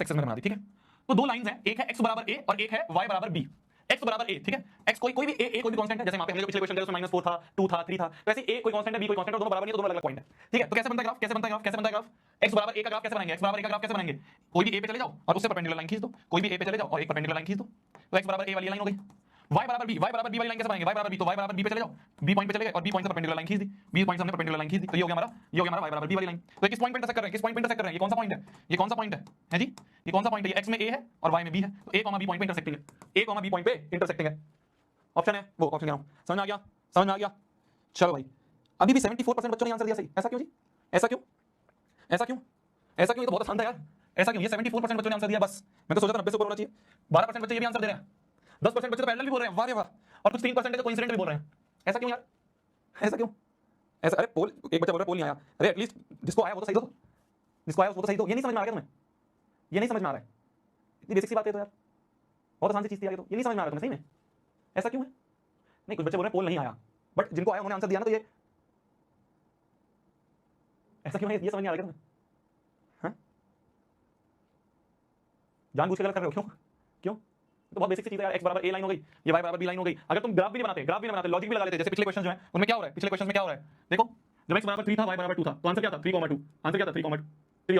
X axis में बना दी, ठीक है। तो दो लाइंस हैं, एक है x बराबर a और एक है y बराबर b। x बराबर a, ठीक है, x कोई भी a कोई भी कांस्टेंट है, जैसे हमने जो पिछले क्वेश्चन किया उसमें -4 था, 2 था, 3 था, तो ऐसे a कोई कांस्टेंट है, b कोई कांस्टेंट है, दोनों बराबर नहीं है, दोनों अलग-अलग पॉइंट है, ठीक है। तो कैसे बनता है ग्राफ, कैसे बनता है ग्राफ, कैसे बनता है ग्राफ, x बराबर a का ग्राफ कैसे बनाएंगे, x बराबर a का ग्राफ कैसे बनाएंगे, कोई भी a पे चले जाओ और उससे परपेंडिकुलर लाइन खींच दो, कोई भी a पे चले जाओ और एक परपेंडिकुलर लाइन खींच दो, तो x बराबर a वाली लाइन हो गई। y बराबर b वाली लाइन कैसे बनाएंगे, y बराबर b, तो y बराबर b पे चले जाओ, b पॉइंट पे चले गए और b पॉइंट से परपेंडिकुलर लाइन खींच दी, b पॉइंट से हमने परपेंडिकुलर लाइन खींच दी, तो ये हो गया हमारा y बराबर b वाली लाइन। तो किस पॉइंट पे इंटरसेक्ट कर रहे हैं, किस पॉइंट पे इंटरसेक्ट कर रहे हैं, ये कौन सा पॉइंट है, ये कौन सा पॉइंट है जी, ये कौन सा पॉइंट है, ये x में a है और y में b है, तो a, b पॉइंट पे इंटरसेक्टिंग है, a, b पॉइंट पे इंटरसेक्टिंग है, ऑप्शन है वो, ऑप्शन कह रहा हूं, समझ में आ गया, समझ में आ गया। चलो भाई, अभी भी 74% बच्चों ने आंसर दिया सही, ऐसा क्यों जी, ऐसा क्यों, ऐसा क्यों, ऐसा क्यों, ये तो बहुत आसान था यार, ऐसा क्यों, ये 74% बच्चों ने आंसर दिया, बस मैं तो सोचा था 90 से ऊपर होना चाहिए। 12% बच्चे ये भी आंसर दे रहे हैं, 10% बच्चे तो पैरेलल भी बोल रहे हैं, वाह रे वाह, और कुछ 3% तो कोइंसिडेंट भी बोल रहे हैं, ऐसा क्यों यार, ऐसा क्यों, ऐसा, अरे पोल, एक बच्चा बोल रहा है पोल नहीं आया, अरे एटलीस्ट जिसको आया वो तो सही दो, जिसको आया वो तो सही दो, ये नहीं समझ में आ रहा है तुम्हें, ये नहीं समझ में आ रहा है, इतनी बेसिक सी बात है तो यार, बहुत आसान सी चीज थी, तो ये नहीं समझ में आ रहा तुम्हें सही में, ऐसा क्यों है। नहीं, कुछ बच्चे बोल रहे हैं पोल नहीं आया, बट जिनको आया उन्होंने आंसर दिया ना, तो ये ऐसा क्यों है, ये समझ नहीं आ रहा तुम्हें, हाँ, जानबूझ के गलत कर रहे हो, क्यों क्यों, तो बहुत बेसिक सी चीज है यार, x बराबर a लाइन हो गई, ये y बराबर b लाइन हो गई, अगर तुम ग्राफ भी नहीं बनाते, लॉजिक भी लगा लेते, जैसे पिछले क्वेश्चन जो है उनमें क्या हो रहा है, पिछले क्वेश्चन में क्या हो रहा है, देखो जब x बराबर 3 था y बराबर 2 था, तो आंसर क्या था 3,2, आंसर क्या था 3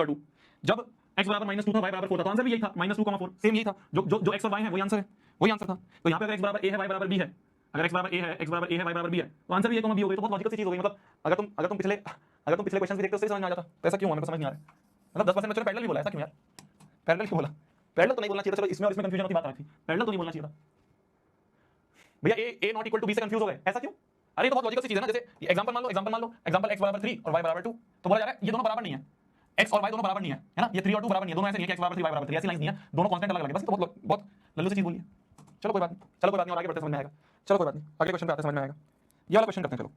और 2, जब x बराबर -2 था y बराबर 4 था, तो आंसर भी यही था -2,4, सेम यही था, जो x और y है वही आंसर है, वही आंसर था। तो यहाँ पे अगर x बराबर a है y बराबर b है, अगर x बराबर a है, y बराबर b है, तो आंसर भी a, b हो गई, तो बहुत लॉजिकल सी चीज हो गई, मतलब अगर तुम पिछले क्वेश्चन भी देखते हो उससे समझ में आ जाता, तो ऐसा क्यों हुआ मेरे को समझ नहीं आ रहा है, मतलब 10% बच्चों ने पैरेलल भी बोला, ऐसा क्यों यार, पैरेलल क्यों बोला, पैरेलल तो नहीं बोलना चाहिए था, चलो इसमें और इसमें कंफ्यूजन की बात आ रही थी, पैरेलल तो नहीं बोलना चाहिए था भैया, a not equal to b से कंफ्यूज हो गए, ऐसा क्यों, अरे तो बहुत लॉजिकल सी चीज है ना, जैसे एग्जांपल मान लो, एग्जांपल x बराबर 3 और y बराबर 2, तो बोला जा रहा है ये दोनों बराबर नहीं है, x और y दोनों बराबर नहीं है ना, ये 3 और 2 बराबर नहीं है, दोनों ऐसे नहीं है कि x बराबर 3 y बराबर 3, ऐसी लाइंस नहीं है, दोनों कांस्टेंट अलग अलग है, बस तो बहुत लल्लू सी चीज बोली है। चलो कोई बात नहीं, और आगे बढ़ते समझ में आएगा, चलो कोई बात नहीं, अगले क्वेश्चन पे आते समझ में आएगा, ये वाला क्वेश्चन करते हैं, चलो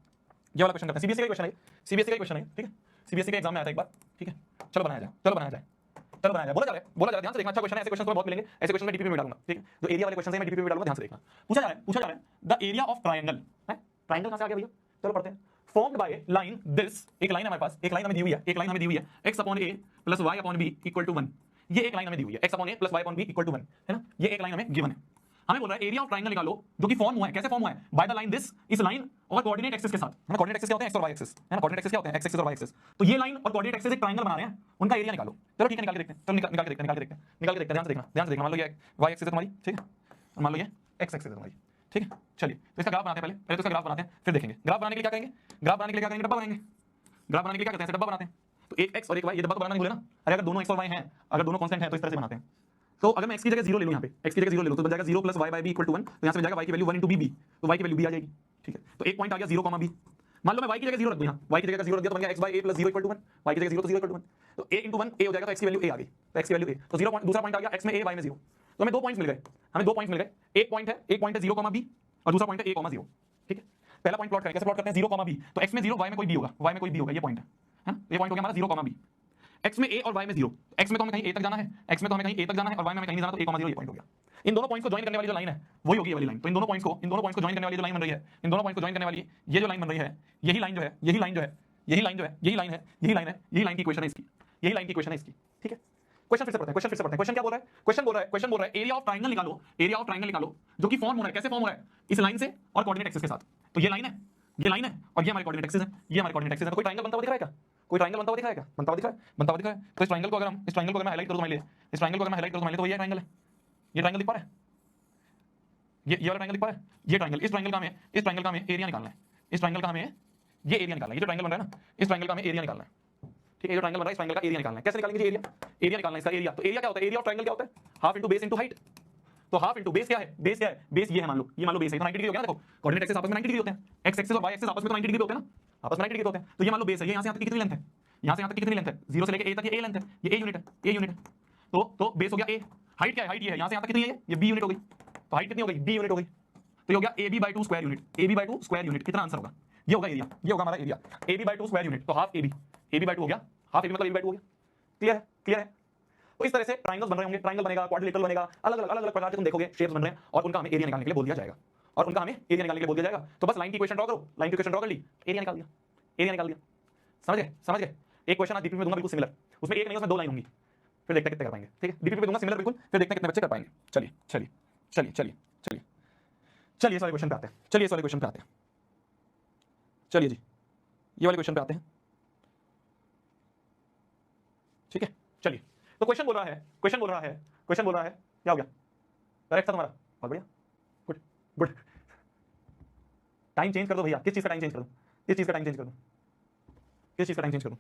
ये वाला क्वेश्चन करते हैं, सीबीएसई का क्वेश्चन है, सीबीएसई का क्वेश्चन है, ठीक है, सीबीएसई के एग्जाम में आया था एक बार, ठीक है, चलो बनाया जाए, बोला जा रहा है, ध्यान से देखना, अच्छा क्वेश्चन है, ऐसे क्वेश्चन बहुत मिलेंगे, ऐसे क्वेश्चन मैं डीपीपी में डालूंगा, ठीक है, जो एरिया वाले क्वेश्चन है मैं डीपीपी में डालूंगा, ध्यान से देखना। पूछा जा रहा है द एरिया ऑफ ट्रायंगल है, ट्रायंगल कहां से आ गया भैया, चलो पढ़ते हैं, फॉर्म्ड बाय लाइन दिस, एक लाइन हमारे पास, एक लाइन हमें दी हुई है, x upon a plus y upon b equal to 1, ये एक लाइन हमें दी हुई है, x upon a plus y upon b equal to 1 है ना, ये एक लाइन हमें गिवन है, हमें बोल रहा है एरिया ऑफ ट्रायंगल निकालो जो कि फॉर्म हुआ है, कैसे फॉर्म हुआ है, बाय द लाइन दिस, इस लाइन और कोऑर्डिनेट एक्सिस के साथ, है ना, कोऑर्डिनेट एक्सिस क्या होते हैं, एक्स और वाई एक्सिस, है ना, कोऑर्डिनेट एक्सिस क्या होते हैं, एक्स एक्सिस और वाई एक्सिस, तो ये लाइन और कोऑर्डिनेट एक्सिस एक ट्रायंगल बना रहे हैं, उनका एरिया निकालो, चलो ठीक है, निकाल के देखते हैं, चलो निकाल के देखते हैं, ध्यान से देखना, मान लो ये वाई एक्सिस है तुम्हारी, ठीक है, मान लो ये एक्स एक्सिस है तुम्हारी, ठीक है, चलिए तो इसका ग्राफ बनाते हैं, पहले तो इसका ग्राफ बनाते हैं, फिर देखेंगे ग्राफ बनाने के लिए क्या करेंगे, डब्बा बनाएंगे, ग्राफ बनाने के लिए क्या करते हैं, डब्बा बनाते हैं, तो एक x और एक y, ये डब्बा तो बनाना नहीं भूले ना, अरे अगर दोनों x और y हैं, अगर दोनों कांस्टेंट हैं तो इस तरह से बनाते हैं, तो अगर मैं x की जगह 0 ले लूं, यहाँ पे x की जगह 0 ले लूं, तो बन जाएगा 0 plus y by b equal to 1, तो यहाँ से मिल जाएगा y की वैल्यू 1 इंटू b, तो y की वैल्यू b आ जाएगी, ठीक है, तो एक पॉइंट आ गया 0, b, मान लो मैं y की जगह 0 रख दूं, यहाँ y की जगह 0 रख दिया तो बन गया x by a plus 0 equal to 1, y की जगह 0 तो 0 इक्वल टू 1, तो a इंटू 1 a हो जाएगा, तो x की वैल्यू a आ गई, तो x की वैल्यू a, तो 0 दूसरा पॉइंट आ गया x में a y में 0, तो हमें 2 पॉइंट्स मिल गए, एक पॉइंट है 0, b और दूसरा पॉइंट है a, 0, ठीक है, पहला पॉइंट प्लॉट करें, कैसे प्लॉट करते हैं, 0, b, तो x में 0 y में कोई b होगा, ये पॉइंट है, ये पॉइंट हो गया हमारा 0, b, x में a और y में 0, x में तो हमें कहीं a तक जाना है, और y में हमें कहीं नहीं जाना, तो a, 0 ये पॉइंट हो गया। इन दोनों पॉइंट्स को ज्वाइन करने वाली जो लाइन है वही होगी ये वाली लाइन, तो इन दोनों पॉइंट्स को ज्वाइन करने वाली जो लाइन बन रही है, इन दोनों पॉइंट्स को ज्वाइन करने वाली ये जो लाइन बन रही है, यही लाइन की इक्वेशन है इसकी, ठीक है। क्वेश्चन फिर से पढ़ते हैं, क्वेश्चन क्या बोल रहा है एरिया ऑफ ट्रायंगल निकालो जो कि फॉर्म हो रहा है, कैसे फॉर्म हो रहा है, इस लाइन से और कोऑर्डिनेट एक्सिस के साथ, तो ये लाइन है और ये हमारे कोऑर्डिनेट एक्सिस है, तो कोई ट्रायंगल बनता हुआ दिख रहा है क्या, कोई ट्रायंगल बनता हुआ दिख रहा है, तो इस ट्रायंगल को अगर मैं हाईलाइट करूं, मान लीजिए तो ये ट्रायंगल है, ये ट्रायंगल दिख पा रहा है, ये वाला ट्रायंगल दिख पा रहा है, ये ट्रायंगल, इस ट्रायंगल का हमें एरिया निकालना है, इस ट्रायंगल का हमें ये एरिया निकालना है, ये जो ट्रायंगल बन रहा है ना, इस ट्रायंगल का हमें एरिया निकालना है, ठीक है, जो ट्रायंगल बन रहा है इस ट्रायंगल का एरिया निकालना है, कैसे निकालेंगे एरिया निकालना है इसका एरिया, तो एरिया क्या होता है, एरिया ऑफ ट्रायंगल क्या होता है, half into base into height, तो हाफ इंटू बेस क्या है, बेस ये है, मान लो बेस है, तो 90 डिग्री हो गया ना, देखो कोऑर्डिनेट एक्सिस आपस में 90 डिग्री होते हैं, एक्स एक्सिस और वाई एक्सिस आपस में तो 90 डिग्री होते हैं ना, आपस में 90 डिग्री होते हैं, तो ये मान लो बेस है, ये यहाँ से यहाँ तक कितनी लेंथ है, यहाँ से यहाँ तक कितनी लेंथ है, 0 से लेकर a तक ये a लेंथ है, ये a यूनिट है, तो बेस हो गया a, हाइट क्या है, हाइट ये है, यहाँ से यहाँ तक कितनी है, ये b यूनिट हो गई, तो हाइट कितनी हो गई, b यूनिट हो गई, तो ये हो गया ab/2 स्क्वायर यूनिट, कितना आंसर होगा, ये होगा एरिया, ये होगा हमारा एरिया, ab/2 स्क्वायर यूनिट, तो हाफ ab/2 हो गया, हाफ ab मतलब ab/2 हो गया, क्लियर है। तो इस तरह से ट्रायंगल्स बन रहे होंगे, ट्रायंगल बनेगा, क्वाड्रिलेटरल बनेगा, अलग-अलग प्रकार के तुम देखोगे शेप्स बन रहे हैं, और उनका हमें एरिया निकालने के लिए बोल दिया जाएगा, तो बस लाइन की इक्वेशन ड्रॉ कर ली, एरिया निकाल दिया, समझ गए। एक क्वेश्चन आज डीपी में दूंगा बिल्कुल सिमिलर, उसमें एक नहीं उसमें 2 लाइन होंगी, फिर देखते हैं कितने कर पाएंगे। ठीक है, डीपीपी पे दूंगा सिमिलर बिल्कुल, फिर देखते हैं कितने बच्चे कर पाएंगे। चलिए चलिए चलिए चलिए चलिए चलिए इस वाले क्वेश्चन पे आते हैं। चलिए इस वाले क्वेश्चन पे आते हैं। चलिए जी ये वाले क्वेश्चन पे आते हैं। ठीक है चलिए, तो क्वेश्चन बोल रहा है क्या हो गया, करेक्ट था तुम्हारा, बहुत बढ़िया, गुड गुड। टाइम चेंज कर दो भैया, किस चीज का टाइम चेंज कर दो, किस चीज का टाइम चेंज कर दो, किस चीज का टाइम चेंज कर दो।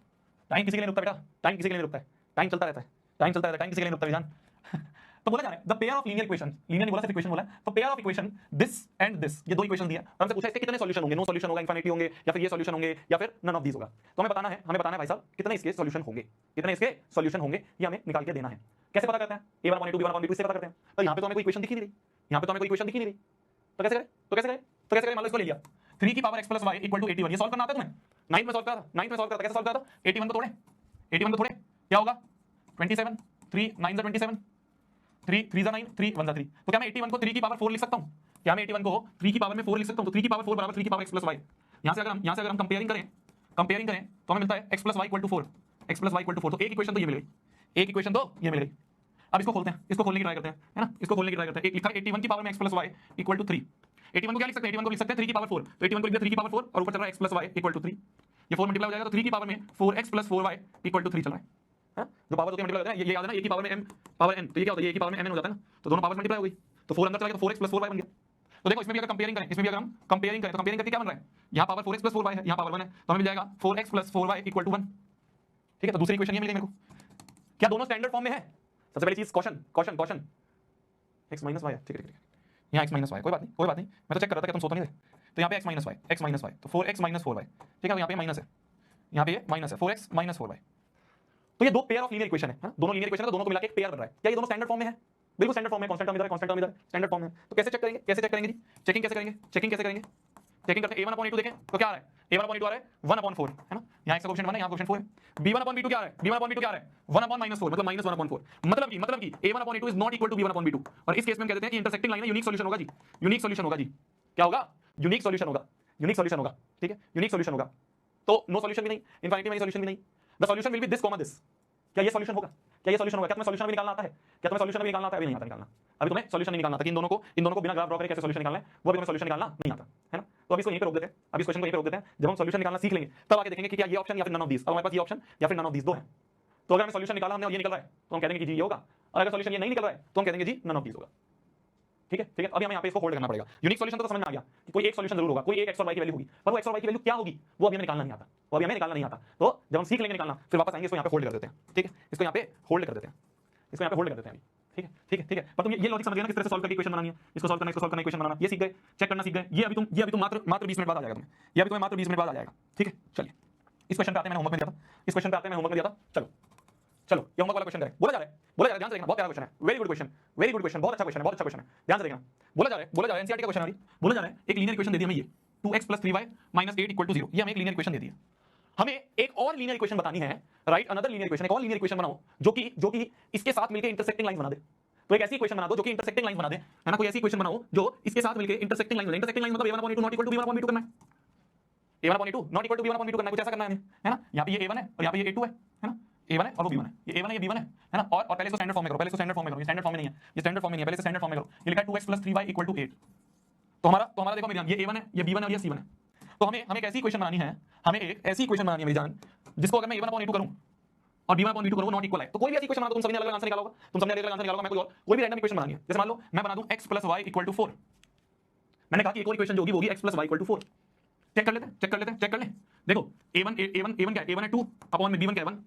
टाइम किसी के लिए रुकता बेटा, टाइम किसी के लिए रुकता है, टाइम चलता रहता है, टाइम चलता रहता है, टाइम किसी के लिए रुकता है जान। तो बोला जा रहा है the pair of linear equation, linear नहीं बोला सिर्फ इक्वेशन बोला है, तो pair of equation this and this, ये दो इक्वेशन दिया, हमसे पूछा इसके कितने सॉल्यूशन होंगे, नो सॉल्यूशन होगा, इंफिनिटी होंगे, या फिर ये सॉल्यूशन होंगे, या फिर नन ऑफ दीस होगा। तो हमें बताना है भाई साहब कितने इसके सॉल्यूशन होंगे, कितने इसके सॉल्यूशन होंगे, ये हमें निकाल के देना है। कैसे पता करते हैं, a1/2 b1/2 इससे पता करते हैं। तो यहाँ पे तो हमें कोई इक्वेशन दिख ही नहीं रही, यहाँ पे तो हमें कोई इक्वेशन दिख ही नहीं रही, तो कैसे करें, तो कैसे करें, तो कैसे करें, मान लो इसको ले लिया 3 की पावर x + y = 81, ये सॉल्व करना आता है तुम्हें, 9th में सॉल्व करा था, 9th में सॉल्व करता, कैसे सॉल्व करा था, 81 को तोड़े, 81 को तोड़े क्या होगा 27, 3 9 27, 3 3 9 3 1 3। तो क्या मैं 81 को 3 की पावर 4 लिख सकता हूं, क्या मैं 81 को 3 की पावर में 4 लिख सकता हूं, तो 3 की पावर 4 बराबर 3 की पावर x + y। यहां से अगर हम कंपेयरिंग करें तो हमें मिलता है x + y = 4, x + y = 4। तो एक इक्वेशन तो ये मिल गई, एक इक्वेशन तो ये मिल गई। अब इसको खोलते हैं, इसको खोलने की ट्राई करते हैं, है ना, इसको खोलने की ट्राई करते हैं। एक लिखा है 81 की पावर में x + y = 3, 81 को क्या लिख सकते हैं, 81 को लिख सकते हैं 3 की पावर 4, तो 81 को लिख दिया 3 की पावर 4 और ऊपर चल रहा है x + y = 3, ये 4 मल्टीप्लाई हो जाएगा, तो 3 की पावर में 4x + 4y = 3 चल रहा है। जो पावर होती है मल्टीप्लाई होता है, ये याद है ना, a की पावर में m पावर n, तो ये क्या होता है, a की पावर में mn हो जाता है ना, तो दोनों पावर मल्टीप्लाई हो गई, तो 4 अंदर चला गया, तो 4x + 4y बन गया। तो देखो इसमें भी अगर कंपेयरिंग करें, इसमें भी अगर हम कंपेयरिंग करें तो कंपेयरिंग करके क्या बन रहा है, यहाँ पावर 4x + 4y है, यहाँ पावर 1 है, तो हमें मिल जाएगा 4x + 4y = 1। ठीक है, तो दूसरी इक्वेशन ये मिल गई मेरे को। क्या दोनों स्टैंडर्ड फॉर्म में है, सबसे पहली चीज caution caution caution x - y है, ठीक है यहाँ x - y, कोई बात नहीं, मैं तो चेक कर रहा था कि तुम सो तो नहीं थे। तो यहाँ पे x - y, तो 4x - 4y, ठीक है, यहाँ पे माइनस है, यहाँ पे माइनस है 4x - 4y। तो ये दो पेयर ऑफ लीनियर इक्वेशन है, दोनों लीनियर इक्वेशन है, तो दोनों को मिला के एक पेयर बन रहा है। क्या ये दोनों स्टैंडर्ड फॉर्म में है, बिल्कुल स्टैंडर्ड फॉर्म में, कांस्टेंट टर्म इधर है, कांस्टेंट टर्म इधर, स्टैंडर्ड फॉर्म में। तो कैसे चेक करेंगे, कैसे चेक करेंगे जी, चेकिंग कैसे करेंगे, चेकिंग कैसे करेंगे, चेकिंग करते हैं a1/2 देखें तो क्या आ रहा है, a1/2 आ रहा है 1/4, है ना, यहाँ x का कोएफिशिएंट 1 है, यहाँ कोएफिशिएंट 4 है। b1/2 क्या आ रहा है, b1/2 क्या आ रहा है 1/-4, मतलब -1/4, मतलब कि a1/2 is not equal to b1/2। और इस केस में हम कहते हैं कि इंटरसेक्टिंग लाइन है, यूनिक सॉल्यूशन होगा जी, यूनिक सॉल्यूशन होगा जी, क्या होगा, यूनिक सॉल्यूशन होगा, यूनिक सॉल्यूशन होगा, ठीक है, यूनिक सॉल्यूशन होगा। तो नो सॉल्यूशन भी नहीं, इनफिनिटी में सॉल्यूशन भी नहीं, the solution will be this comma this. क्या ये सॉल्यूशन होगा, क्या ये सॉल्यूशन होगा, क्या तुम्हें सॉल्यूशन भी निकालना आता है, क्या तुम्हें सॉल्यूशन भी निकालना आता है, अभी नहीं आता निकालना, अभी तुम्हें सॉल्यूशन नहीं निकालना आता कि इन दोनों को बिना ग्राफ ड्रॉ करके कैसे सॉल्यूशन निकालना है, वो अभी तुम्हें सॉल्यूशन निकालना नहीं आता, है ना। तो अभी इसको यहीं पे रोक देते हैं, अभी इस क्वेश्चन को यहीं पे रोक देते हैं, जब हम सॉल्यूशन निकालना सीख लेंगे तब आगे देखेंगे कि क्या ये ऑप्शन या फिर नन ऑफ दीस। अब हमारे पास ये ऑप्शन या फिर नन ऑफ दीस दो है, तो अगर हमें सॉल्यूशन निकाला हमने और ये निकल रहा है तो हम कह देंगे कि जी ये होगा, और अगर सॉल्यूशन ये नहीं निकल रहा है तो हम कह देंगे जी नन ऑफ दीस होगा। ठीक है, ठीक है, अभी हमें यहाँ पे इसको होल्ड करना पड़ेगा। यूनिक सॉल्यूशन तो समझ में आ गया कि कोई एक सॉल्यूशन जरूर होगा, कोई एक x और y की वैल्यू होगी, पर वो x और y की वैल्यू क्या होगी वो अभी हमें निकालना नहीं आता, वो अभी हमें निकालना नहीं आता। तो जब हम सीख लेंगे निकालना फिर वापस आएंगे, इसको यहाँ पे होल्ड कर देते हैं, ठीक है, इसको यहाँ पे होल्ड कर देते हैं, इसको यहाँ पे होल्ड कर देते हैं, ठीक है, ठीक है, ठीक है। पर तुम ये लॉजिक समझ गए ना, किस तरह से सॉल्व करके इक्वेशन बनानी है, इसको सॉल्व करना इक्वेशन बनाना, ये सीख गए, चेक करना सीख गए, ये अभी तुम मात्र 20 मिनट बाद आ जाएगा तुम्हें, ये अभी तुम्हें मात्र 20 मिनट बाद आ जाएगा। ठीक है, चलिए इस क्वेश्चन पे आते हैं, मैंने होमवर्क में दिया था, इस क्वेश्चन पे आते हैं, मैंने होमवर्क में दिया था। चलो चलो ये होमवर्क वाला क्वेश्चन है, बोला जा रहा है, ध्यान से देखना, बहुत प्यारा क्वेश्चन है, very good question, very good question, बहुत अच्छा क्वेश्चन है, बहुत अच्छा क्वेश्चन है, ध्यान से देखना। बोला जा रहा है एनसीईआरटी का क्वेश्चन है, बोला जा रहा है एक लीनियर इक्वेशन दे दी हमें, ये 2x + 3y - 8 = 0, ये हमें एक लीनियर इक्वेशन दे दी है। हमें एक और लीनियर इक्वेशन बतानी है, राइट, अनदर लीनियर इक्वेशन, एक और लीनियर इक्वेशन बनाओ जो कि इसके साथ मिलकर इंटरसेक्टिंग लाइन बना दे। तो एक ऐसी इक्वेशन बना दो जो कि इंटरसेक्टिंग लाइन बना दे, है ना, कोई ऐसी इक्वेशन बनाओ जो इसके साथ मिलकर इंटरसेक्टिंग लाइन बना दे। इंटरसेक्टिंग लाइन मतलब a1/2 not equal to b1/2 करना है, a1/2 not equal to b1/2 करना है, कुछ ऐसा करना है ना। यहाँ पे ये a1 है और यहाँ पे ये a2 है ना, a1 है और वो b1 है, ये a1 है ये b1 है ना। और पहले इसको स्टैंडर्ड फॉर्म में करो, पहले इसको स्टैंडर्ड फॉर्म में करो, ये स्टैंडर्ड फॉर्म में नहीं है, ये स्टैंडर्ड फॉर्म में नहीं है, पहले इसे स्टैंडर्ड फॉर्म में करो। ये लिखा है 2x + 3y = 8, तो हमारा देखो मेरी जान, ये a1 है, ये b1 है और ये c1 है। तो हमें एक ऐसी इक्वेशन बनानी है, हमें एक ऐसी इक्वेशन बनानी है मेरी जान, जिसको अगर मैं a1/2 करूं और b1/2 करूं नॉट इक्वल है, तो कोई भी ऐसी इक्वेशन बना दो, तुम सबने अलग आंसर निकाला होगा, तुम सबने अलग आंसर निकाला होगा, मैं कोई भी रैंडम इक्वेशन बनानी है। जैसे मान लो मैं बना दूं x + y = 4, मैंने कहा कि एक और इक्वेशन जो होगी वो होगी x + y = 4। चेक कर लेते हैं, चेक कर लेते हैं, चेक कर लें। देखो a1 क्या है, a1 है 2/में, b1 क्या है 1,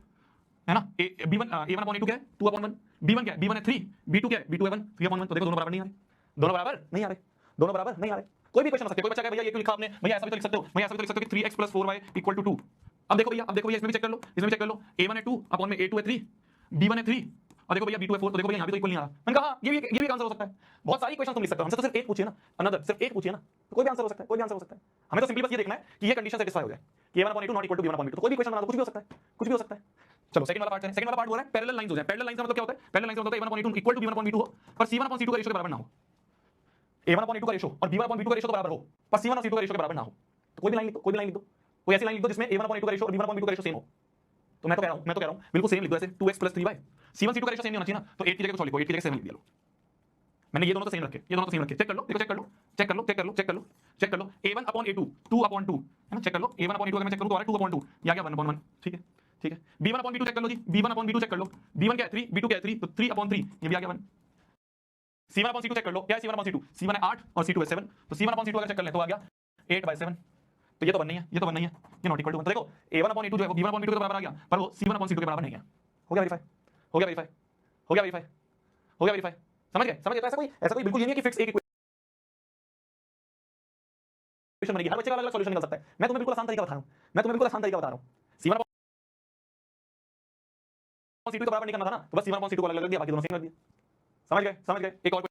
है ना, a1/2 क्या है 2/1, b1 क्या है, b1 है 3, b2 क्या है, b2 है 1, 3/1। तो देखो दोनों बराबर नहीं आ रहे, दोनों बराबर नहीं आ रहे, दोनों बराबर नहीं आ रहे। कोई भी क्वेश्चन हो सकता है, कोई बच्चा कहे भैया ये क्यों लिखा आपने, भैया ऐसा भी तो लिख सकते हो, भैया ऐसा भी तो लिख सकते हो कि 3x + 4y = 2। अब देखो भैया इसमें भी चेक कर लो, इसमें भी चेक कर लो, a1 है 2/में, a2 है 3, b1 है 3, और देखो भैया b2 है 4, तो देखो भैया यहाँ भी तो इक्वल नहीं आ रहा। मैंने कहा ये भी आंसर हो सकता है, बहुत सारी क्वेश्चन तुम लिख सकते हो, हमसे तो सिर्फ एक पूछिए ना, अनदर सिर्फ एक पूछिए ना, तो कोई भी आंसर हो सकता है, कोई भी आंसर हो सकता है। हमें तो सिंपली बस ये देखना है कि ये कंडीशन सेटिस्फाई हो जाए कि a1/2 not equal to b1/2, तो कोई भी क्वेश्चन बना दो, कुछ भी हो सकता है, कुछ भी हो सकता है। चलो सेकंड वाला पार्ट करें। सेकंड वाला पार्ट हो रहा है पैरेलल लाइंस हो जाए। पैरेलल लाइंस का मतलब क्या होता है, पैरेलल लाइंस का मतलब a1/2 इक्वल टू b1/2 हो, पर c1/c2 का रेशियो के बराबर ना हो, a1/2 का रेशियो और b1/2 का रेशियो तो बराबर हो, पर c1/c2 का रेशियो के बराबर ना हो। तो कोई भी लाइन लिख दो, कोई भी लाइन लिख दो, कोई ऐसी लाइन लिख दो जिसमें a1/2 का रेशियो और b1/2 का रेशियो सेम हो। तो मैं तो कह रहा हूं बिल्कुल सेम लिख दो, ऐसे 2x + 3y C1 C2 का रेशियो सेम नहीं होना चाहिए ना, तो 8 की जगह कुछ और लिखो, 8 की जगह 7 लिख दिया लो। मैंने ये दोनों तो सेम रखे, ये दोनों तो सेम रखे, चेक कर लो, देखो चेक कर लो, चेक कर लो, चेक कर लो, चेक कर लो, चेक कर लो, A1/A2 2/2 है ना, चेक कर लो, A1/A2 अगर मैं चेक करूं तो आ रहा है 2/2, ये आ गया 1/1, ठीक है, ठीक है। B1/B2 चेक कर लो जी, B1/B2 चेक कर लो, B1 क्या है 3, B2 क्या है 3, तो 3/3 ये भी आ गया 1। C1/C2 चेक कर लो, क्या है C1/C2, C1 है 8 और C2 है 7, तो C1/C2 अगर चेक कर ले तो आ गया 8/7, तो ये तो 1 नहीं है, ये तो 1 नहीं है, ये नॉट इक्वल टू 1। तो देखो A1/A2 जो है वो B1/B2 के बराबर आ गया, पर वो C1/C2 के बराबर नहीं है। हो गया वेरीफाई, हो गया वेरीफाई, हो गया वेरीफाई, हो गया वेरीफाई, समझ गए, समझ गए। तो ऐसा कोई बिल्कुल ये नहीं है कि फिक्स एक इक्वेशन बनेगी, हर बच्चे का अलग अलग सॉल्यूशन निकल सकता है। मैं तुम्हें बिल्कुल आसान तरीका बता रहा हूं, मैं तुम्हें बिल्कुल आसान तरीका बता रहा हूं। C1/C2 के बराबर नहीं करना था ना, तो बस C1/C2 को अलग कर दिया, बाकी दोनों सेम कर दिए। समझ गए, समझ गए। एक और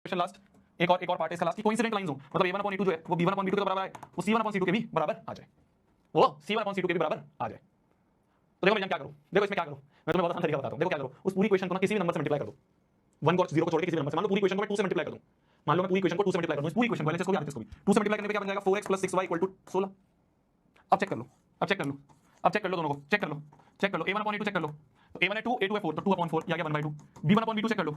क्वेश्चन लास्ट, एक और पार्ट है इसका लास्ट की, कोइंसिडेंट लाइंस हो, मतलब A1/A2 जो है वो B1/B2 के बराबर आए, वो C1/C2 के भी बराबर आ जाए, वो C1/C2 के भी बराबर आ जाए। तो देखो मैं क्या करूं, देखो इसमें क्या करूं, मैं तुम्हें बहुत आसान तरीका बताता हूं। देखो क्या करो, उस पूरी इक्वेशन को ना किसी भी नंबर से मल्टीप्लाई कर दो, 1 और 0 को छोड़ के किसी भी नंबर से। मान लो पूरी इक्वेशन को मैं 2 से मल्टीप्लाई कर दूं, मान लो मैं पूरी इक्वेशन को 2 से मल्टीप्लाई कर दूं, इस पूरी इक्वेशन को LHS को भी RHS को भी 2 से मल्टीप्लाई करने पे क्या बन जाएगा, 4x + 6y = 16। अब चेक कर लो, अब चेक कर लो, अब चेक कर लो दोनों को, चेक कर लो, चेक कर लो। A1/A2 चेक कर लो, तो A1 है 2, A2 है 4, तो 2/4 ये आ गया 1/2। B1/B2 चेक कर लो,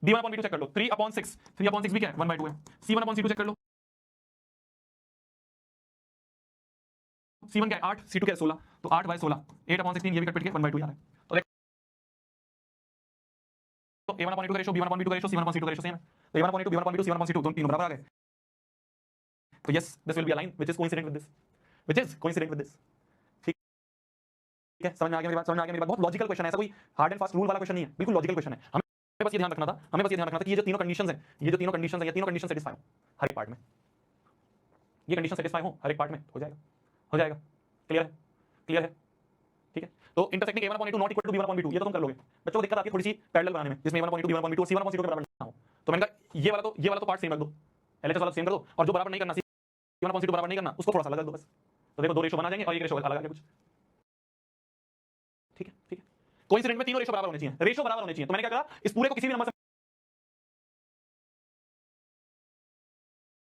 B1/B2 चेक कर लो, 3/6, 3/6 भी क्या है 1/2 है। C1/C2 चेक कर लो, C1 क्या है 8, C2 क्या है 16, तो 8/16, 8/16 ये भी कट के 1/2 आ रहा है। तो देखो तो A1/A2 का रेशियो, B1/B2 का रेशियो, C1/C2 का रेशियो सेम है, तो A1/A2 B1/B2 C1/C2 दोनों तीनों बराबर आ गए। तो yes, this will be a line which is coincident with this, which is coincident with this. ठीक है, समझ में आ गया मेरी बात, समझ में आ गया मेरी बात। बहुत लॉजिकल क्वेश्चन है, ऐसा कोई हार्ड एंड फास्ट रूल वाला क्वेश्चन नहीं है, बिल्कुल लॉजिकल क्वेश्चन है। हमें बस ये ध्यान रखना था, हमें बस ये ध्यान रखना था कि ये जो तीनों कंडीशंस हैं, ये जो तीनों कंडीशंस हैं, ये तीनों कंडीशन सेटिस्फाई हो हर एक पार्ट में, ये कंडीशन सेटिस्फाई हो हर एक पार्ट में, हो जाएगा, हो जाएगा। क्लियर है, क्लियर है, ठीक है। तो intersecting A1/A2 not equal to B1/B2, ये तो तुम कर लोगे। बच्चों को दिक्कत आती है थोड़ी सी पैरेलल बनाने में, जिसमें A1/A2 B1/B2 और C1/C2 के बराबर ना हो, तो मैंने कहा ये वाला तो पार्ट सेम रख दो, LHS वाला सेम कर दो, और जो बराबर नहीं करना, C1/C2 बराबर नहीं करना, उसको थोड़ा सा अलग कर दो बस। तो देखो दो रेशो बना जाएंगे और एक रेशो अलग आ गया कुछ, ठीक है, ठीक है। कोइंसिडेंट में तीनों रेशो बराबर होने चाहिए, रेशो बराबर होने चाहिए। तो मैंने क्या कहा, इस पूरे को किसी भी नंबर से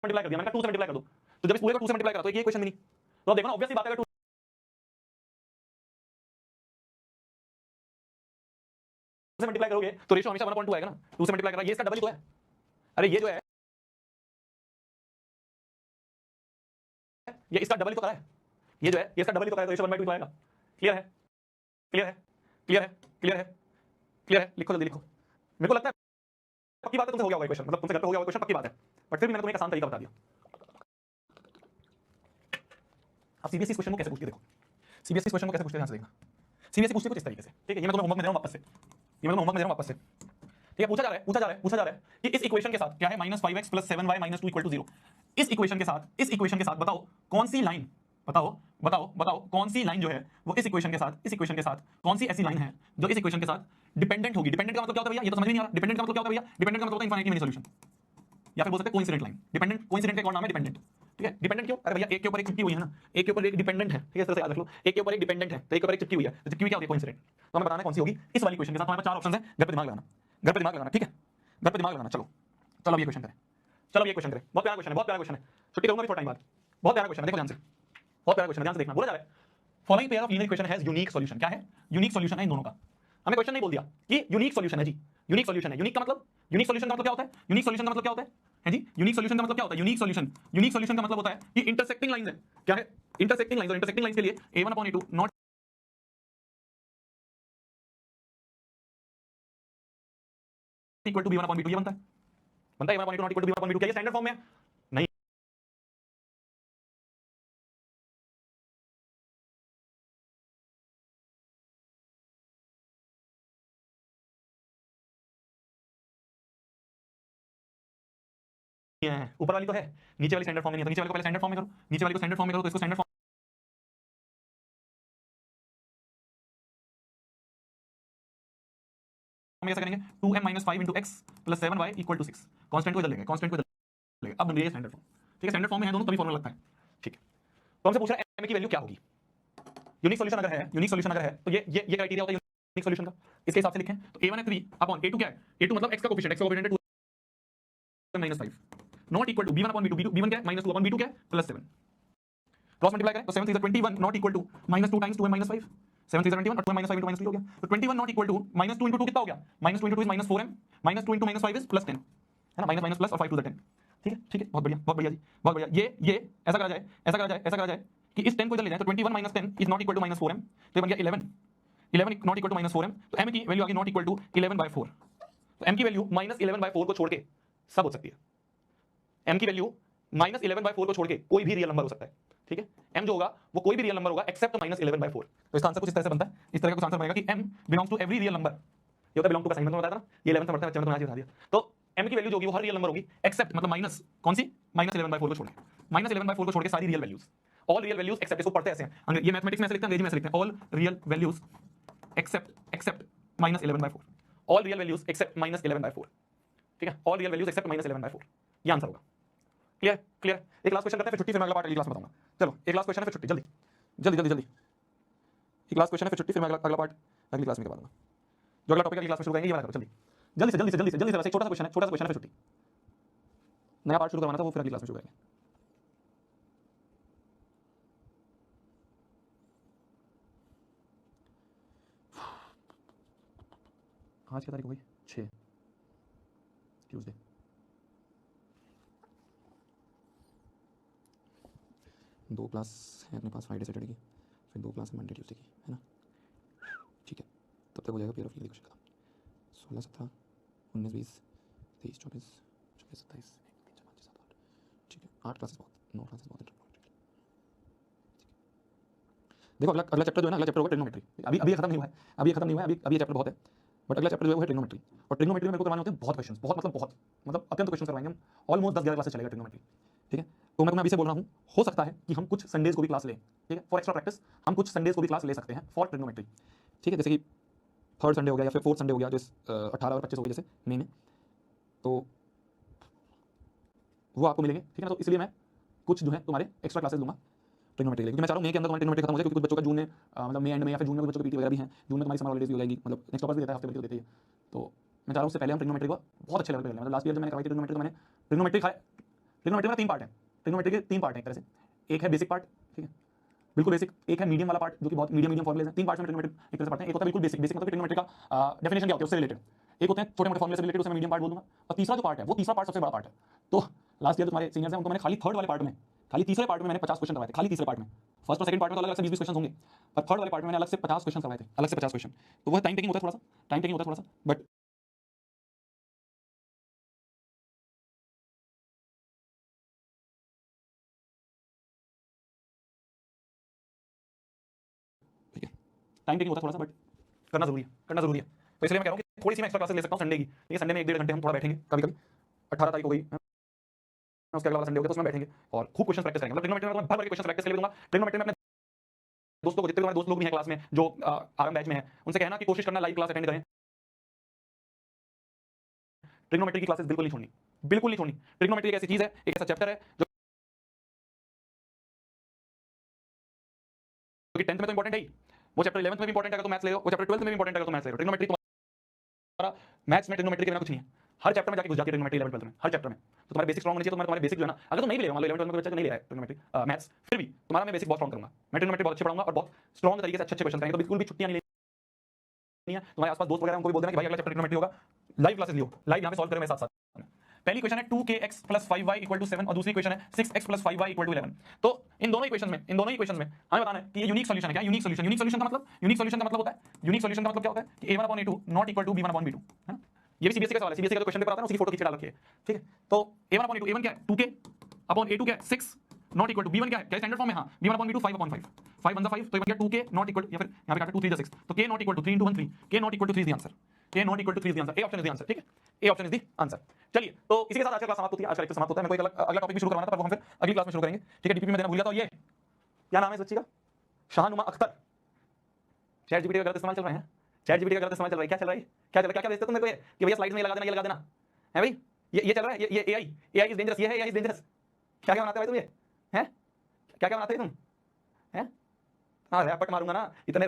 मल्टीप्लाई कर दिया, मैंने कहा 2 से मल्टीप्लाई कर दो, तो जब इस पूरे को 2 से मल्टीप्लाई करा तो ये इक्वेशन बनी। तो अब देखो ना, ऑब्वियसली बात है, अगर 2 से मल्टीप्लाई करोगे तो रेशो हमेशा 1/2 आएगा ना, 2 से मल्टीप्लाई करा, ये इसका डबल ही तो है। अरे ये जो है ये इसका डबल ही तो करा है, ये जो है ये इसका डबल ही तो करा है, तो रेशो 1/2 आएगा। क्लियर है, क्लियर है, क्लियर है, क्लियर है, क्लियर है। लिखो जल्दी लिखो, मेरे को लगता है पक्की बात है तुमसे हो गया होगा क्वेश्चन, मतलब तुमसे घर पे हो गया होगा क्वेश्चन, पक्की बात है, बट फिर भी मैंने तुम्हें एक आसान तरीका बता दिया। अब सीबीएसई क्वेश्चन को कैसे पूछती है, देखो सीबीएसई क्वेश्चन को कैसे पूछते हैं, ध्यान से देखना। सीबीएसई पूछती है कुछ इस तरीके से, ठीक है, ये मैं तुम्हें होमवर्क में दे रहा हूं वापस से, ये मैं होमवर्क में दे रहा हूं वापस से, ठीक है। पूछा जा रहा है कि इस इक्वेशन के साथ क्या है, -5x + 7y - 2 = 0। इस इक्वेशन के साथ बताओ कौन सी लाइन, बताओ कौन सी लाइन जो है वो इस इक्वेशन के साथ कौन सी ऐसी लाइन है जो इस इक्वेशन के साथ डिपेंडेंट होगी। डिपेंडेंट का मतलब क्या होता है भैया, ये तो समझ में नहीं आ रहा। डिपेंडेंट का मतलब क्या होता है भैया, डिपेंडेंट का मतलब होता है इनफाइनाइटली मेनी सॉल्यूशन, या फिर बोल सकते हैं कोइंसिडेंट लाइन। डिपेंडेंट, कोइंसिडेंट का एक और नाम है डिपेंडेंट, ठीक है। डिपेंडेंट क्यों, अरे भैया एक के ऊपर एक चिपकी हुई है ना, एक के ऊपर एक डिपेंडेंट है, ठीक है, इस तरह से याद रख लो, एक के ऊपर एक डिपेंडेंट है तो एक के ऊपर एक चिपकी हुई है, तो चिपकी हुई क्या होती है, कोइंसिडेंट। तो हमें बताना है कौन सी होगी इस वाली क्वेश्चन के साथ। हमारे पास 4 ऑप्शन है, घर पे दिमाग लगाना, घर पे दिमाग लगाना, ठीक है, घर पे दिमाग लगाना। चलो चलो अब ये क्वेश्चन करें, चलो अब ये क्वेश्चन करें। बहुत प्यारा क्वेश्चन है, बहुत प्यारा क्वेश्चन है, छुट्टी करूंगा भी थोड़ा टाइम बाद। बहुत प्यारा क्वेश्चन है, देखो ध्यान से, बहुत प्यारा क्वेश्चन है, ध्यान से देखना। बोला जा रहा है following pair of linear equation has unique solution. क्या है, यूनिक सॉल्यूशन है इन दोनों का। हमें क्वेश्चन नहीं बोल दिया कि यूनिक सॉल्यूशन है जी, यूनिक सॉल्यूशन है। यूनिक का मतलब, यूनिक सॉल्यूशन का मतलब क्या होता है, यूनिक सॉल्यूशन का मतलब क्या होता है जी, यूनिक सॉल्यूशन का मतलब क्या होता है, यूनिक सॉल्यूशन का मतलब होता है कि इंटरसेक्टिंग लाइंस है। क्या है, इंटरसेक्टिंग लाइंस, और इंटरसेक्टिंग लाइंस के लिए A1/A2 not equal to B1/B2 ये बनता है, A1/A2 not equal to B1/B2। क्या ये स्टैंडर्ड फॉर्म में है, नहीं। ऊपर वाली तो है, नीचे वाली स्टैंडर्ड फॉर्म में नहीं है, तो नीचे वाली को पहले स्टैंडर्ड फॉर्म में करो, नीचे वाली को स्टैंडर्ड फॉर्म में करो, तो इसको स्टैंडर्ड फॉर्म में कैसे करेंगे, 2m - 5 × x + 7y = 6। कांस्टेंट को इधर लेंगे, कांस्टेंट को इधर लेंगे, अब बन रही है स्टैंडर्ड फॉर्म, ठीक है। स्टैंडर्ड फॉर्म में है दोनों तभी फॉर्मूला लगता है, ठीक है। तो हमसे पूछ रहा है m की वैल्यू क्या होगी। यूनिक सॉल्यूशन अगर है, यूनिक सॉल्यूशन अगर है तो ये क्राइटेरिया होता है यूनिक सॉल्यूशन का। इसके हिसाब से लिखें तो A1 है 3/A2 क्या है, A2 मतलब x का कोएफिशिएंट, x का कोएफिशिएंट है 2 - 5 not equal to B1/B2, B1 क्या है -2/B2 क्या है +7। क्रॉस मल्टीप्लाई करें तो 7 × 3 = 21 नॉट इक्वल टू -2 × 2m - 5 7 3 21 और 2 -5 into -3 हो गया। तो 21 नॉट इक्वल टू -2 into 2 कितना हो गया? -2 into 2 is -4m, -2 into -5 is +10, है ना, माइनस प्लस और 5 to the 10। ठीक है, बहुत बढ़िया जी, बहुत बढ़िया। ये ऐसा करा जाए कि इस 10 को इधर ले जाए, तो 21 - 10 is not equal to -4m, तो ये बन गया 11 नॉट इक्वल टू -4m, तो m की वैल्यू आ गई नॉट इक्वल टू 11/4। तो m की वैल्यू -11/4 को छोड़ के सब हो सकती है। m की वैल्यू -11/4 को छोड़ के कोई भी रियल नंबर हो सकता है। ठीक है, m जो होगा वो कोई भी रियल नंबर होगा एक्सेप्ट -11/4। तो इसका आंसर कुछ इस तरह से बनता है, इस तरह का कुछ आंसर बनेगा कि m belongs to every real number. ये होता है बिलोंग टू का साइन, मैंने बताया था ना, ये 11th में पढ़ता है, बच्चे ने बता दिया। तो m की वैल्यू जो होगी वो हर रियल नंबर होगी एक्सेप्ट, मतलब माइनस कौन सी, -11/4 को छोड़ के, -11/4 को छोड़ के सारी real values, all real values except. इसको पढ़ते ऐसे हैं, ये मैथमेटिक्स में ऐसे लिखते हैं, अंग्रेजी में ऐसे लिखते हैं, all real values except -11/4, all real values except -11/4। ठीक है, ऑल रियल वैल्यूज एक्सेप्ट -11/4, ये आंसर होगा। क्लियर। एक लास्ट क्वेश्चन करते हैं, फिर छुट्टी, फिर मैं अगला पार्ट अगली क्लास में बताऊंगा। चलो एक लास्ट क्वेश्चन है, फिर छुट्टी, जल्दी। एक लास्ट क्वेश्चन है, फिर छुट्टी, फिर मैं अगला पार्ट अगली क्लास में करवा दूंगा। जो अगला टॉपिक अगली क्लास में शुरू करेंगे, ये वाला करो जल्दी से। एक छोटा सा क्वेश्चन है, फिर छुट्टी। नया पार्ट शुरू करवाना था, वो फिर अगली क्लास में शुरू करेंगे। आज की तारीख हो गई 6 ट्यूसडे। दो क्लास है अपने पास फ्राइडे सैटरडे की, फिर 2 क्लास है मंडे ट्यूसडे की, है ना। ठीक है, तब तक हो जाएगा पेयर ऑफ फिजिक्स का 16 17 19 20 23 24 26 27 1 3 4 5 6 7 8। ठीक है, 8 क्लासेस बहुत, 9 क्लासेस बहुत। देखो अगला चैप्टर जो है ना, अगला चैप्टर होगा ट्रिग्नोमेट्री। अभी खत्म नहीं हुआ है, अभी ये चैप्टर बहुत है, बट अगला चैप्टर जो है वो है ट्रिग्नोमेट्री। और ट्रिग्नोमेट्री में मेरे को करवाने होते हैं बहुत क्वेश्चंस, बहुत अत्यंत क्वेश्चन करवाएंगे हम, ऑलमोस्ट 10-11 क्लासेस चलेगा ट्रिग्नोमेट्री। ठीक है, तो मैं अभी से बोल रहा हूँ, हो सकता है कि हम कुछ संडेज को भी क्लास लें। ठीक है, फॉर एक्स्ट्रा प्रैक्टिस हम कुछ संडेज को भी क्लास ले सकते हैं फॉर ट्रिग्नोमेट्री। ठीक है, जैसे कि 3rd संडे हो गया या फिर 4th संडे हो गया, जो 18 और 25 हो गए जैसे मई में, तो वो आपको मिलेंगे। ठीक है ना, तो इसलिए मैं कुछ जो है तुम्हारे एक्स्ट्रा क्लासेस लूंगा ट्रिग्नोमेट्री के लिए, क्योंकि मैं चाह रहा हूँ मई के अंदर तुम्हारी ट्रिग्नोमेट्री खत्म हो जाए, क्योंकि कुछ बच्चों का जून में मतलब मई एंड में या फिर जून में कुछ बच्चों की पीटी वगैरह भी हैं, जून में तुम्हारी समर हॉलिडेज भी हो जाएगी, मतलब नेक्स्ट टॉपर भी देता है, हफ्ते भर देते हैं। तो मैं चाह रहा हूँ उससे पहले हम ट्रिग्नोमेट्री को बहुत अच्छे लेवल पे कर लें। मतलब लास्ट ईयर जब मैंने करवाई थी ट्रिग्नोमेट्री, तो मैंने ट्रिग्नोमेट्री में 3 पार्ट है, ट्रिग्नोमेट्री के 3 पार्ट हैं एक तरह से। एक है बेसिक पार्ट, ठीक है, बिल्कुल बेसिक। एक है मीडियम वाला पार्ट, जो कि बहुत मीडियम फॉर्मुलेज हैं। 3 पार्ट्स में ट्रिग्नोमेट्री एक तरह से पढ़ते हैं। एक होता है बिल्कुल बेसिक मतलब कि ट्रिग्नोमेट्री का डेफिनेशन क्या होता है उससे रिलेटेड। एक होते हैं छोटे मोटे फॉर्मुले से रिलेटेड, उसे मैं मीडियम पार्ट बोल दूंगा। और तीसरा जो पार्ट है, वो तीसरा पार्ट सबसे बड़ा पार्ट है। तो लास्ट ईयर तुम्हारे सीनियर्स हैं, उनको मैंने खाली थर्ड वाले पार्ट में, खाली तीसरे पार्ट में मैंने 50 क्वेश्चन करवाए थे, खाली तीसरे पार्ट में। फर्स्ट और सेकंड पार्ट में तो अलग अलग से 20-20 क्वेश्चन होंगे, पर थर्ड वाले पार्ट में मैंने अलग से 50 क्वेश्चन करवाए थे, अलग से 50 क्वेश्चन। तो वो टाइम टेकिंग होता है थोड़ा सा, बट ठीक है, टाइम टेकिंग होता है थोड़ा सा, बट करना जरूरी है। तो इसलिए मैं कह रहा हूँ कि थोड़ी सी मैं एक्स्ट्रा क्लासेस ले सकता हूँ संडे की। ठीक है, संडे में 1-1.5 घंटे हम थोड़ा बैठेंगे, कभी 18 तारीख हो गई, उसके अगला वाला संडे हो गया, तो उसमें बैठेंगे और खूब क्वेश्चन प्रैक्टिस करेंगे। मतलब ट्रिग्नोमेट्री में भर भर के क्वेश्चन प्रैक्टिस के लिए दूंगा। ट्रिग्नोमेट्री में अपने दोस्तों को, जितने तुम्हारे दोस्त लोग भी हैं क्लास में जो आरएम बैच में हैं, उनसे कहना कि कोशिश करना लाइव क्लास अटेंड करें। ट्रिग्नोमेट्री की क्लासेस बिल्कुल नहीं छोड़नी। ट्रिग्नोमेट्री एक ऐसी चीज है, एक ऐसा चैप्टर है जो कि 10th में तो इंपॉर्टेंट है ही, वो चैप्टर 11th में भी इंपॉर्टेंट है अगर तुम मैथ्स ले रहे हो, वो चैप्टर 12th में भी इंपॉर्टेंट है अगर तुम मैथ्स ले रहे हो। ट्रिग्नोमेट्री तुम्हारा मैथ्स में ट्रिग्नोमेट्री के बिना कुछ नहीं है, हर चैप्टर में जाके घुस जाती है ट्रिग्नोमेट्री 11th 12th में, हर चैप्टर में। तो तुम्हारे बेसिक स्ट्रांग होने चाहिए। तो मैं तुम्हारे बेसिक जो है ना, अगर तुम नहीं भी ले रहे हो, मान लो 11th 12th में बच्चा नहीं ले रहा है ट्रिग्नोमेट्री मैथ्स, फिर भी तुम्हारा मैं बेसिक बहुत स्ट्रांग करूंगा। मैं ट्रिग्नोमेट्री बहुत अच्छे पढ़ाऊंगा और बहुत स्ट्रांग तरीके से अच्छे क्वेश्चन करेंगे। तो बिल्कुल भी छुट्टियां नहीं लेनी है। तुम्हारे आसपास दोस्त वगैरह उनको भी बोल देना कि भाई अगला चैप्टर ट्रिग्नोमेट्री होगा, लाइव क्लासेस लियो, लाइव यहां पे सॉल्व करें मेरे साथ। पहली क्वेश्चन है 2kx + 5y = 7 और दूसरी क्वेश्चन है 6x + 5y = 11। तो इन दोनों इक्वेशन में हमें बताना है कि ये यूनिक सॉल्यूशन है क्या। यूनिक सॉल्यूशन का मतलब होता है, यूनिक सॉल्यूशन का मतलब क्या होता है कि a1/a2 not equal to b1/b2, है ना। ये भी सीबीएसई का सवाल है, सीबीएसई का जो क्वेश्चन पेपर आता है ना, उसकी फोटो खींच के डाल रखी है। ठीक है, तो a1/a2, a1 क्या है 2k/a2 क्या है 6 नॉट इक्वल टू b1 क्या है, क्या स्टैंडर्ड फॉर्म है, हां b1/b2 5/5, 5 1 5, तो ये बन गया 2k नॉट इक्वल, या फिर यहां पे काटा 2 3 6, तो k not equal to 3 × 1 3, k not equal to 3 is the answer, k not equal to 3 is the answer, A option is the answer. ठीक है, A option is the answer. चलिए, तो इसी के साथ आज का क्लास समाप्त होती है, आज का लेक्चर समाप्त होता है। मेरे को एक अगला टॉपिक भी शुरू करवाना था, पर वो हम फिर अगली क्लास में शुरू करेंगे। ठीक है, डीपीपी में देना भूल गया था। ये क्या नाम है इस बच्ची का, शाहनुमा अख्तर। चैट जीपीटी का गलत इस्तेमाल चल रहा है, चैट जीपीटी का गलत इस्तेमाल चल रहा है। क्या चल रहा है, क्या भेजते तुम मेरे को कि भैया स्लाइड्स में लगा देना, ये लगा देना है भाई, ये चल रहा है। ये एआई इज डेंजरस, ये है एआई इज डेंजरस। क्या बनाते हो भाई तुम, ये हैं क्या बनाते हो तुम, हैं? हाँ रैपट मारूंगा ना इतने